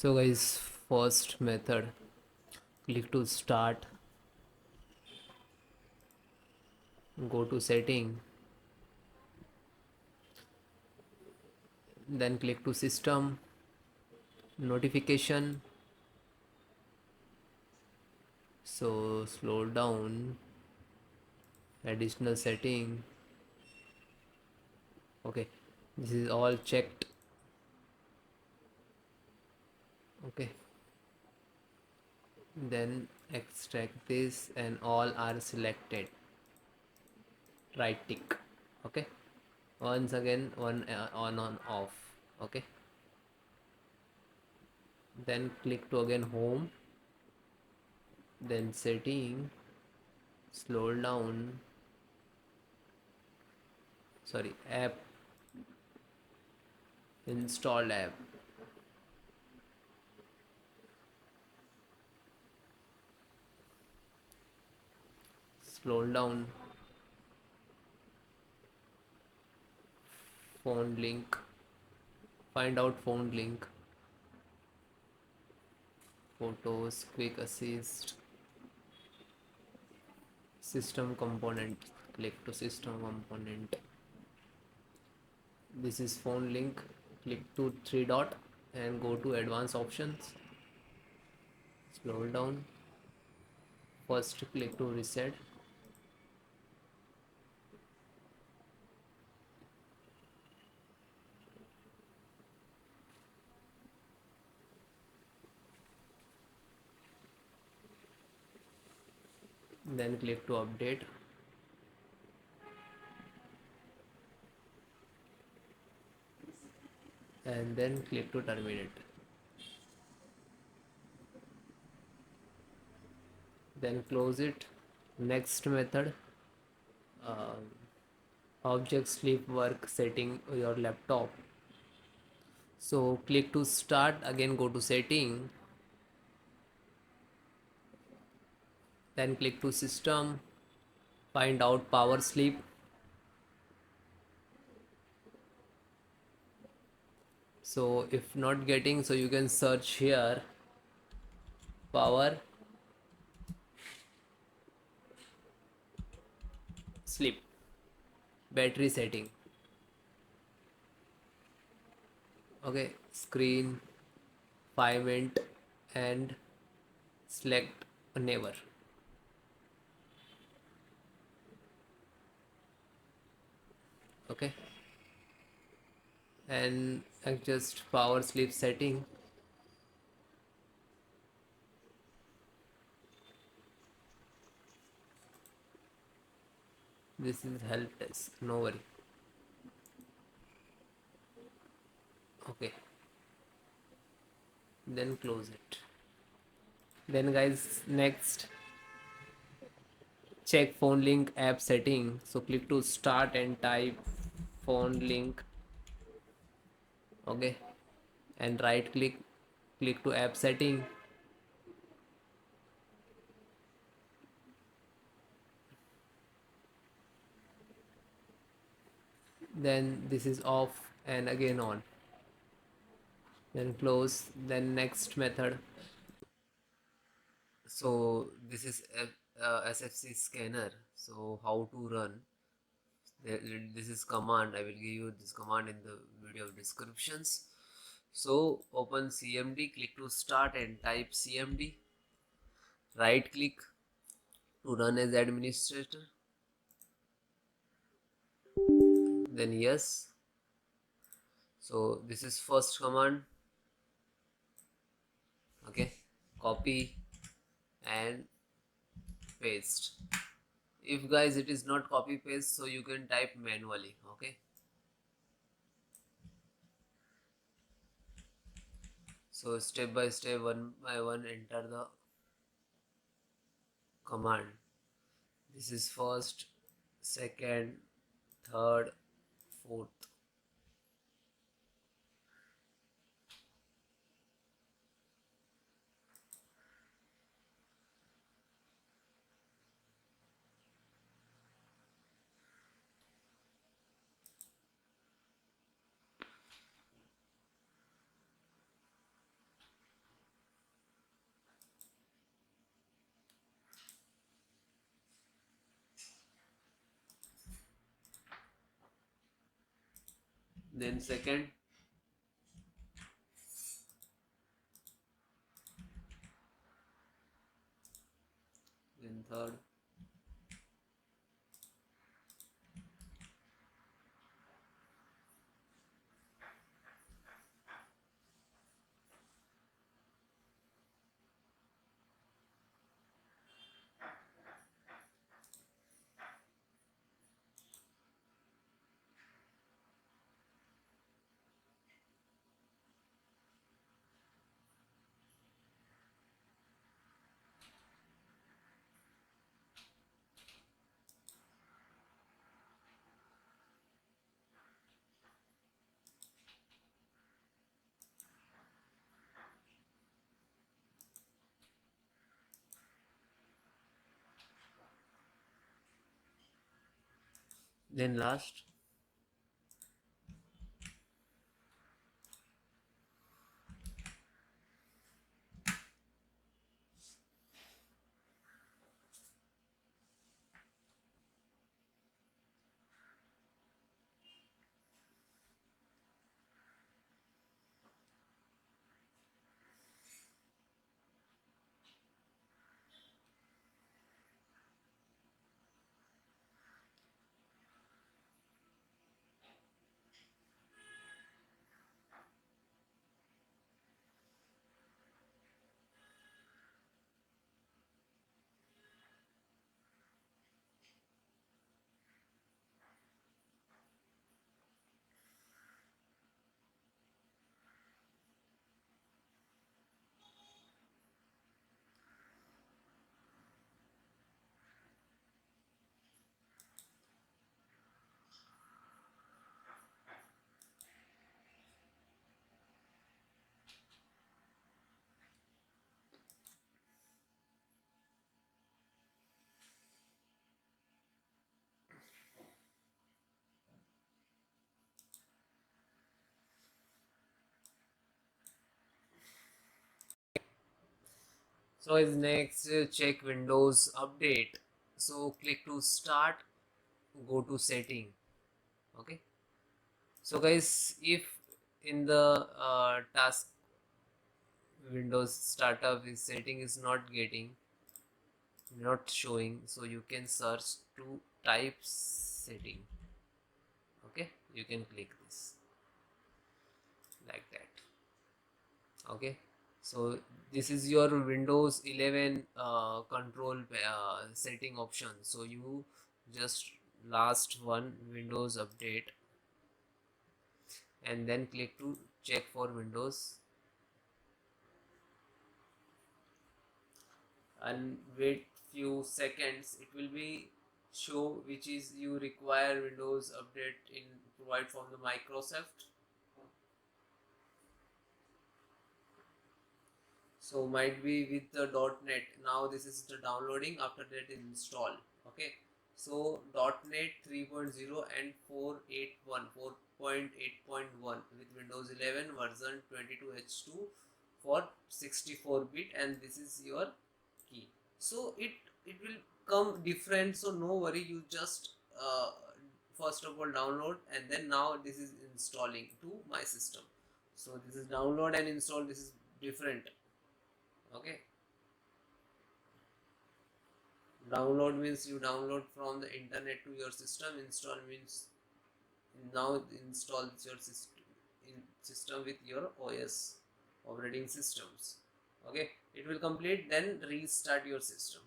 So guys, first method, click to start, go to setting, then click to system, notification. So slow down, additional setting. Okay, this is all checked. Okay, then extract this and all are selected, right tick. Okay, once again one on off. Okay, then click to again home, then setting, slow down, sorry, app, install app, slow down, phone link, find out phone link, photos, quick assist, system component, click to system component. This is phone link, click to three dot and go to advanced options, scroll down, first click to reset, then click to update, and then click to terminate, then close it. Next method, uh, object sleep work setting your laptop. So click to start, again go to setting, then click to system, find out power sleep. So if not getting, so you can search here power sleep battery setting. Okay, screen 5 minute and select never. Okay, and adjust power sleep setting. This is help desk, no worry. Okay, then close it. Then guys, next, check phone link app setting. So click to start and type phone link. Okay, and right click, click to app setting, then this is off and again on, then close. Then next method, so this is a SFC scanner. So how to run, this is command, I will give you this command in the video descriptions. So open CMD, click to start and type CMD, right click to run as administrator, then yes. So this is first command. Okay, copy and paste. If guys it is not copy paste, so you can type manually. Okay, so step by step, one by one, enter the command. This is first, second, third, fourth. then second, then third, then last. So is next, check Windows update. So click to start, go to setting. Okay, so guys, if in the task Windows startup is setting is not showing, so you can search to type setting. Okay, you can click this like that. Okay, so this is your Windows 11 control setting option. So you just last one Windows update and then click to check for Windows and wait few seconds. It will be show which is you require Windows update in provide from the Microsoft. So might be with the .NET. Now this is the downloading, after that install. Okay, so .NET 3.0 and 4.8.1 with Windows 11 version 22H2 for 64-bit, and this is your key. So it will come different, so no worry, you just first of all download, and then now this is installing to my system. So this is download and install, this is different. Okay, download means you download from the internet to your system. Install means now install your system with your OS operating systems. Okay, it will complete, then restart your system.